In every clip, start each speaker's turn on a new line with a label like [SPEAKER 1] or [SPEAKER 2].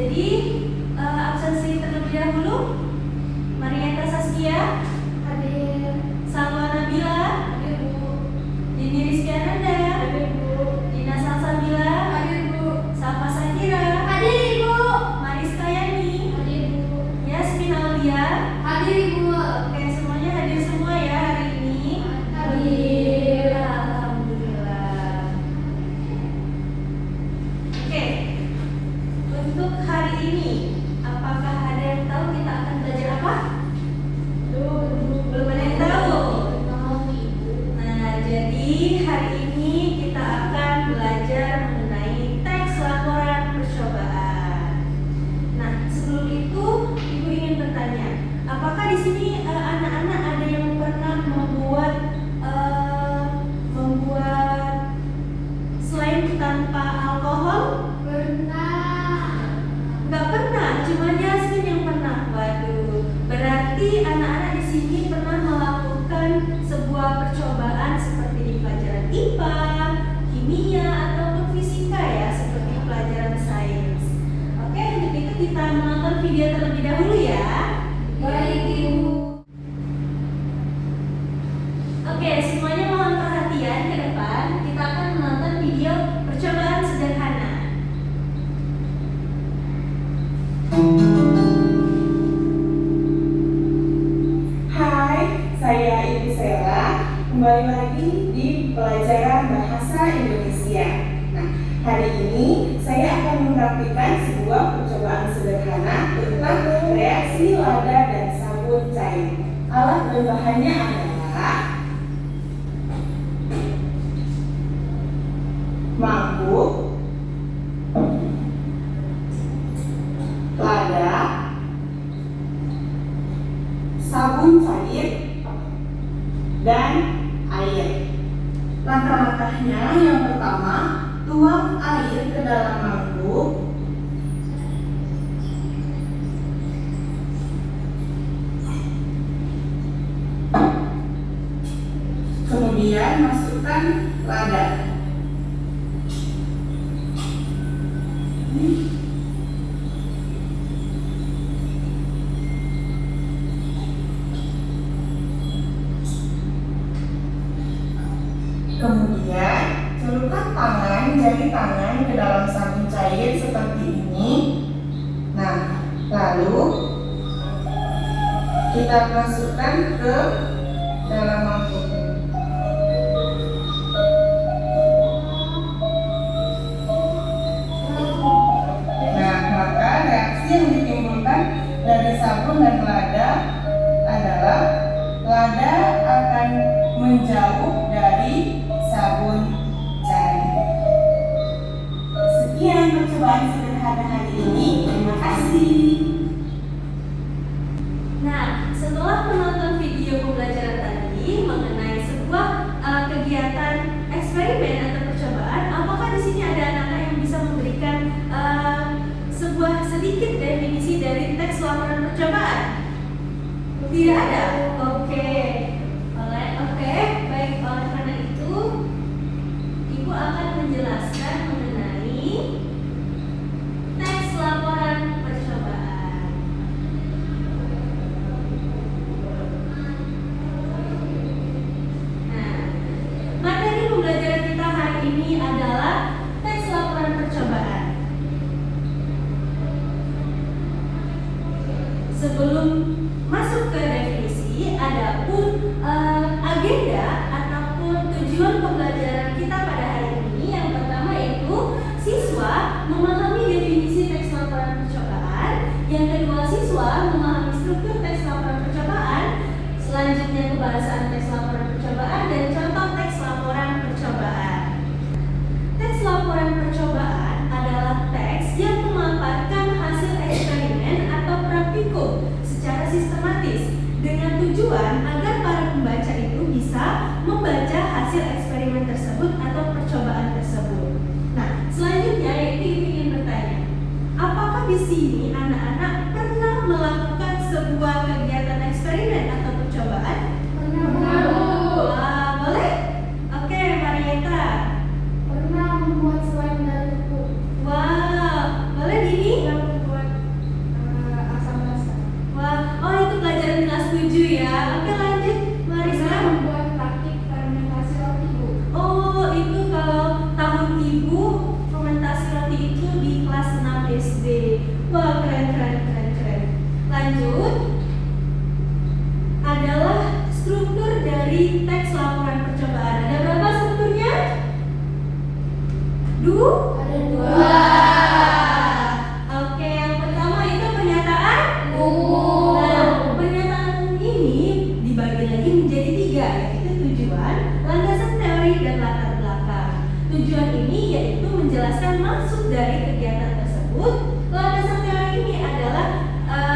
[SPEAKER 1] Jadi absensi terlebih dahulu. Marieta Saskia
[SPEAKER 2] Hadir.
[SPEAKER 1] Salwa Nabila
[SPEAKER 2] Hadir, Bu.
[SPEAKER 1] Dini Rizky Ananda
[SPEAKER 2] Hadir, Bu.
[SPEAKER 1] Dina Salsabila
[SPEAKER 2] Hadir, Bu.
[SPEAKER 1] Safa Sakira
[SPEAKER 2] Hadir, Ibu.
[SPEAKER 1] Mariska Yani
[SPEAKER 2] Hadir, Bu.
[SPEAKER 1] Yasmin Aulia.
[SPEAKER 2] Hadir, Ibu.
[SPEAKER 1] Oke, semuanya hadir semua ya hari ini.
[SPEAKER 2] Hadir.
[SPEAKER 1] Alhamdulillah. Oke, untuk hari ini apakah ada yang tahu kita akan belajar apa? Belum ada yang tahu. Nah, jadi hari ini kita akan belajar mengenai teks laporan percobaan. Nah, sebelum itu Ibu ingin bertanya, apakah di sini anak-anak ada yang pernah membuat slime tanpa alkohol? Nggak pernah, cuma Yasmin yang pernah. Waduh, berarti anak-anak di sini pernah melakukan sebuah percobaan seperti di pelajaran IPA, kimia, ataupun fisika ya, seperti pelajaran sains. Oke, untuk itu kita menonton video terlebih dahulu ya.
[SPEAKER 2] Baik, Ibu.
[SPEAKER 1] Oke, semuanya mohon perhatian ke depan. Kita akan menonton video percobaan sederhana.
[SPEAKER 3] Hai, saya Ibu Sela. Kembali lagi di pelajaran Bahasa Indonesia. Nah, hari ini saya akan mempraktikkan sebuah percobaan sederhana tentang reaksi lada dan sabun cair. Alat dan bahannya adalah mangkuk, lada, sabun cair, dan air. Langkah-langkahnya yang pertama, tuang air ke dalam mangkuk. Kemudian masukkan lada. Kemudian celupkan jari tangan ke dalam sabun cair seperti ini. Nah, lalu kita masukkan ke dalam mangkuk. Nah, maka reaksi yang ditimbulkan dari sabun dan lada adalah lada akan menjauh dari sabun cair. Sekian percobaan sederhana hari ini. Terima kasih.
[SPEAKER 1] Nah, setelah menonton video pembelajaran tadi mengenai sebuah kegiatan eksperimen atau percobaan, apakah di sini ada anak-anak yang bisa memberikan sebuah sedikit definisi dari teks laporan percobaan? Tidak ada. Oke. Baik. Oleh karena itu, Ibu akan menjelaskan mengenai teks laporan percobaan. Nah, materi pembelajaran kita hari ini adalah teks laporan percobaan. Sebelum masuk ke definisi, adapun agenda ataupun tujuan pembelajaran kita pada hari ini, yang pertama yaitu siswa memahami definisi teks laporan percobaan, yang kedua siswa memahami struktur teks laporan percobaan, selanjutnya pembahasan teks laporan percobaan dan contoh teks laporan percobaan. Teks laporan percobaan adalah teks yang memaparkan hasil eksperimen atau praktikum secara sistematis dengan tujuan agar para pembaca itu bisa membaca hasil eksperimen tersebut atau percobaan tersebut. Nah, selanjutnya Ibu ingin bertanya, apakah di sini anak-anak pernah melakukan sebuah kegiatan eksperimen atau percobaan?
[SPEAKER 2] Pernah.
[SPEAKER 1] Wah, boleh? Oke, Marieta.
[SPEAKER 2] Pernah membuat slime dari tepung.
[SPEAKER 1] Wah, boleh Dini?
[SPEAKER 2] Membuat
[SPEAKER 1] Wow, keren. Lanjut, adalah struktur dari teks laporan percobaan. Ada berapa strukturnya?
[SPEAKER 2] Ada dua.
[SPEAKER 1] Oke, yang pertama itu pernyataan
[SPEAKER 2] Umum.
[SPEAKER 1] Nah, pernyataan umum ini dibagi lagi menjadi 3, yaitu tujuan, landasan teori, dan latar belakang. Tujuan ini yaitu menjelaskan maksud dari kegiatan tersebut. Landasan teori ini adalah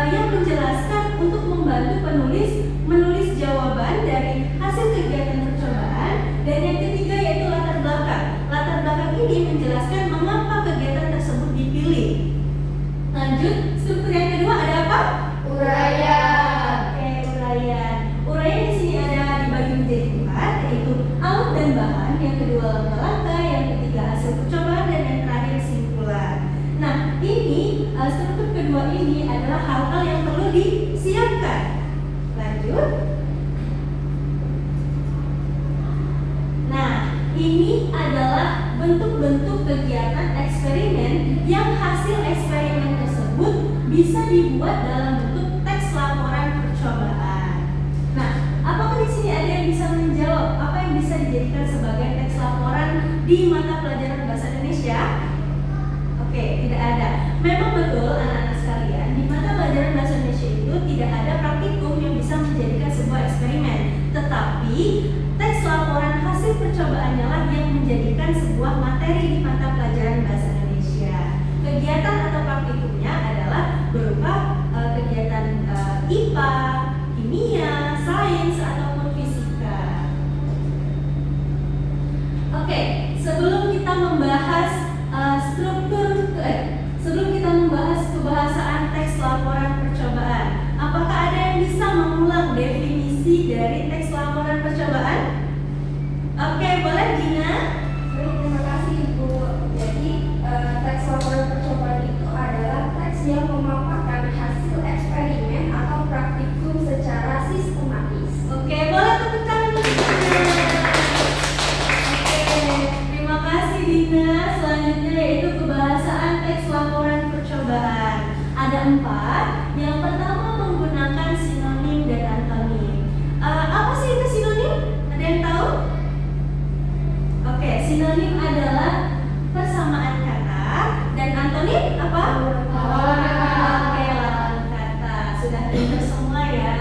[SPEAKER 1] yang menjelaskan untuk membantu penulis menulis jawaban dari hasil kegiatan percobaan. Dan yang ketiga yaitu latar belakang. Latar belakang ini menjelaskan mengapa kegiatan tersebut dipilih. Lanjut, struktur yang kedua ada apa?
[SPEAKER 2] Uraian.
[SPEAKER 1] Oke, uraian. Uraian di sini ada dibagi menjadi 4, yaitu alat dan bahan. Yang kedua langkah-langkah, yang ketiga hasil percobaan, dan yang terakhir simpulan. Nah, ini struktur kedua ini adalah hal-hal yang perlu disiapkan. Lanjut. Nah, ini adalah bentuk-bentuk kegiatan eksperimen yang hasil eksperimen tersebut bisa dibuat dalam bentuk teks laporan percobaan. Nah, apakah di sini ada yang bisa menjawab apa yang bisa dijadikan sebagai teks laporan di mata pelajaran bahasa Indonesia? Oke, tidak ada. Memang betul anak-anak sekalian, di mata pelajaran bahasa Indonesia itu tidak ada praktikum yang bisa menjadikan sebuah eksperimen. Tetapi teks laporan hasil percobaannya lah yang menjadikan sebuah materi di mata pelajaran bahasa Indonesia. Kegiatan atau praktikumnya adalah berupa kegiatan IPA, kimia, sains, ataupun fisika. Oke, sebelum kita membahas sebelum kita membahas kebahasaan teks laporan percobaan, apakah ada yang bisa mengulang definisi dari teks laporan percobaan? Oke, boleh Gina?
[SPEAKER 2] Terima kasih Ibu. Jadi teks laporan percobaan itu adalah teks yang memaparkan hasil eksperimen atau praktikum secara sistematis.
[SPEAKER 1] Oke, boleh tepuk tangan untuk Gina. Oke, terima kasih Dina. Selanjutnya yaitu kebahasaan teks laporan percobaan. Ada 4. Yang pertama menggunakan sinonim dan antonim. Apa sih itu sinonim? Ada yang tahu? Oke, sinonim adalah persamaan kata dan antonim apa?
[SPEAKER 2] Lawan kata.
[SPEAKER 1] Oke, lawan kata. Sudah dengar semua ya.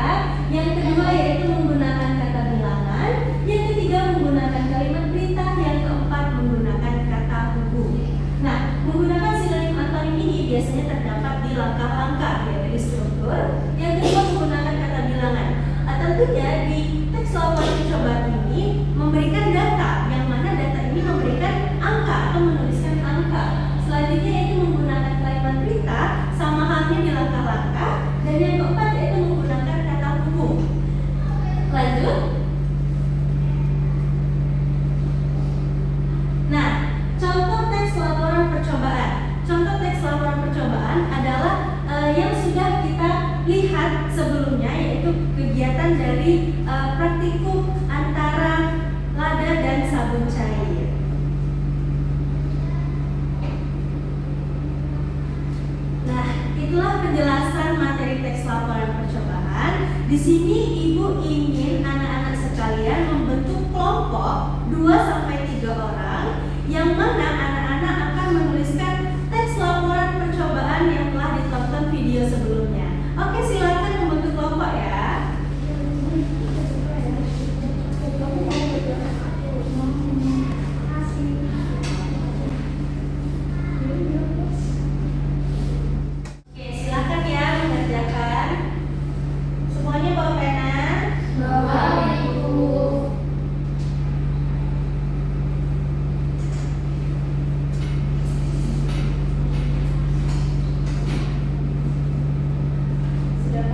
[SPEAKER 1] Yang kedua yaitu menggunakan kata bilangan. Yang ketiga menggunakan kalimat perintah. Yang keempat menggunakan kata hubung. Nah, menggunakan sinonim antonim ini biasanya terdapat di langkah-langkah yaitu di struktur. Yang kedua menggunakan kata bilangan. Tentunya di teks laporan percobaan ini memberikan data, yang mana data ini memberikan angka atau menuliskan angka. Selanjutnya yaitu menggunakan kalimat perintah, sama halnya di langkah-langkah. Dan yang keempat yaitu menggunakan kata hubung. Lanjut. Nah, contoh teks laporan percobaan. Contoh teks laporan percobaan adalah yang sudah kita lihat sebelumnya, yaitu kegiatan dari praktikum antara lada dan sabun cair. Nah, itulah penjelasan materi teks laporan percobaan. Di sini Ibu ingin anak-anak sekalian membentuk kelompok 2-3 orang, yang mana anak-anak akan menuliskan teks laporan percobaan yang telah ditonton video sebelumnya. Oke, silakan membentuk kelompok ya. Oke, silakan ya mengerjakan. Semuanya bawa pena.
[SPEAKER 2] Bapak Ibu.
[SPEAKER 1] Sudah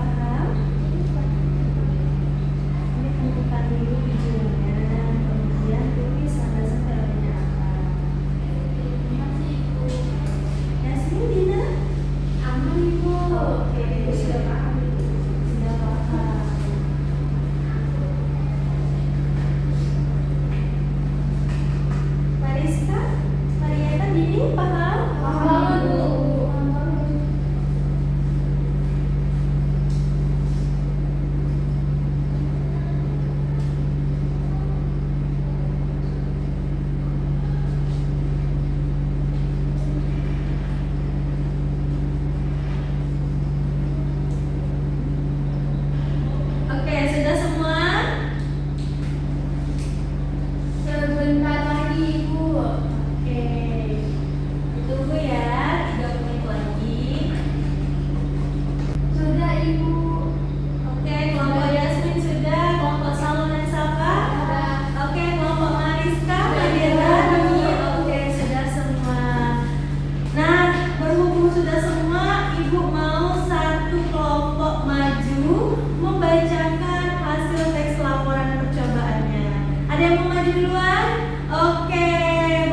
[SPEAKER 1] maju duluan? Oke,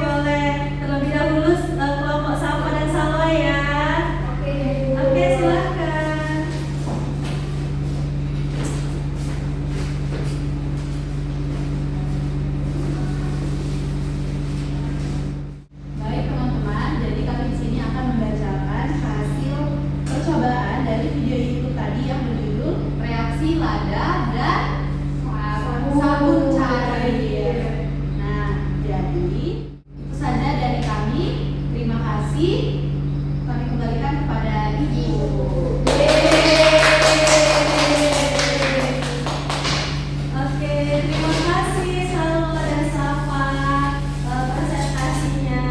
[SPEAKER 1] boleh. Terlebih dahulu kelompok Safa dan Salwa ya. Oke, silakan.
[SPEAKER 4] Baik teman-teman, jadi kami di sini akan membacakan hasil percobaan dari video YouTube tadi yang berjudul reaksi lada dan sabun cair. Nah, jadi itu saja dari kami. Terima kasih. Kami kembalikan kepada Ibu.
[SPEAKER 1] Oke, terima kasih Salwa dan Safa presentasinya.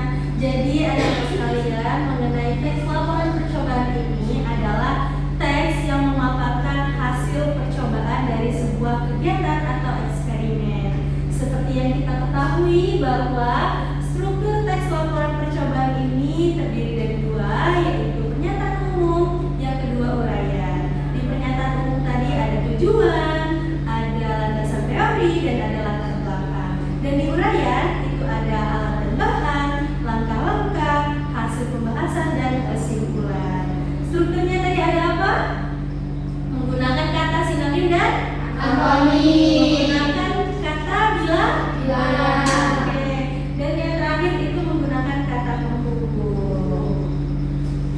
[SPEAKER 1] Jadi anak-anak sekalian, mengenai teks laporan percobaan ini adalah teks yang memaparkan hasil percobaan dari sebuah kegiatan atau eksperimen. Seperti yang kita ketahui bahwa struktur teks laporan percobaan ini terdiri dari dua, yaitu pernyataan umum, yang kedua uraian. Di pernyataan umum tadi ada tujuan, ada landasan teori, dan ada latar belakang. Dan di uraian itu ada alat dan bahan, langkah-langkah, hasil pembahasan, dan kesimpulan. Strukturnya tadi ada apa? Menggunakan kata sinonim dan
[SPEAKER 4] Antonim.
[SPEAKER 1] menggunakan kata bilang. Oke. Dan yang terakhir itu menggunakan kata penghubung.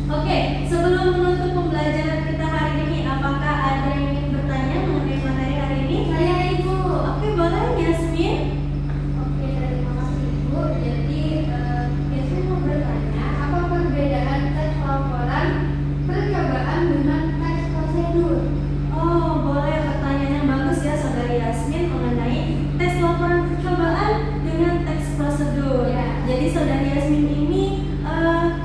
[SPEAKER 1] Oke, sebelum menutup pembelajaran kita hari ini, apakah ada yang ingin bertanya mengenai materi hari ini?
[SPEAKER 2] Saya Ibu.
[SPEAKER 1] Oke, boleh Yasmin.
[SPEAKER 2] Oke, terima kasih Ibu. Jadi, saya mau bertanya, apa perbedaan teks laporan percobaan dengan teks prosedur?
[SPEAKER 1] Oh, boleh, pertanyaan yang bagus ya Saudari Yasmin mengenai tes laporan percobaan dengan teks prosedur.
[SPEAKER 2] Ya.
[SPEAKER 1] Jadi Saudari Yasmin ini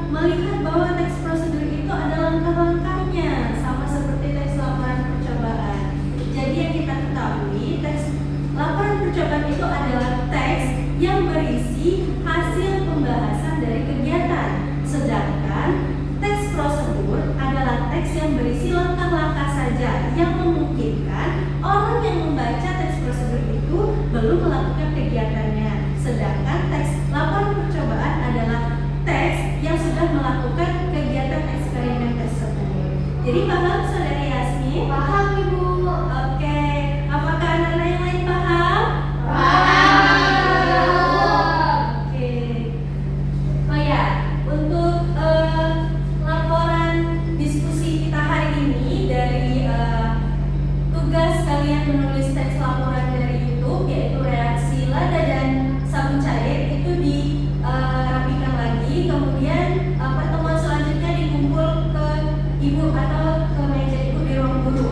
[SPEAKER 1] melihat bahwa teks prosedur itu ada langkah-langkahnya sama seperti teks laporan percobaan. Jadi yang kita ketahui, teks laporan percobaan itu adalah teks yang berisi hasil pembahasan dari kegiatan. Sedangkan teks prosedur adalah teks yang berisi langkah-langkah saja yang memungkinkan orang yang membaca teks prosedur itu belum melakukan kegiatannya. Sedangkan teks laporan percobaan adalah teks yang sudah melakukan kegiatan eksperimen tersebut. Jadi paham Saudari Yasmin?
[SPEAKER 2] Paham Ibu.
[SPEAKER 1] Oke, apakah anak-anak yang lain paham? Oke. Oh ya, untuk laporan diskusi kita hari ini dari tugas kalian menulis teks laporan dari YouTube, yaitu reaksi lada dan sabun cair, itu dirapikan lagi. Kemudian pertemuan selanjutnya dikumpul ke ibu atau ke meja ibu di ruang guru.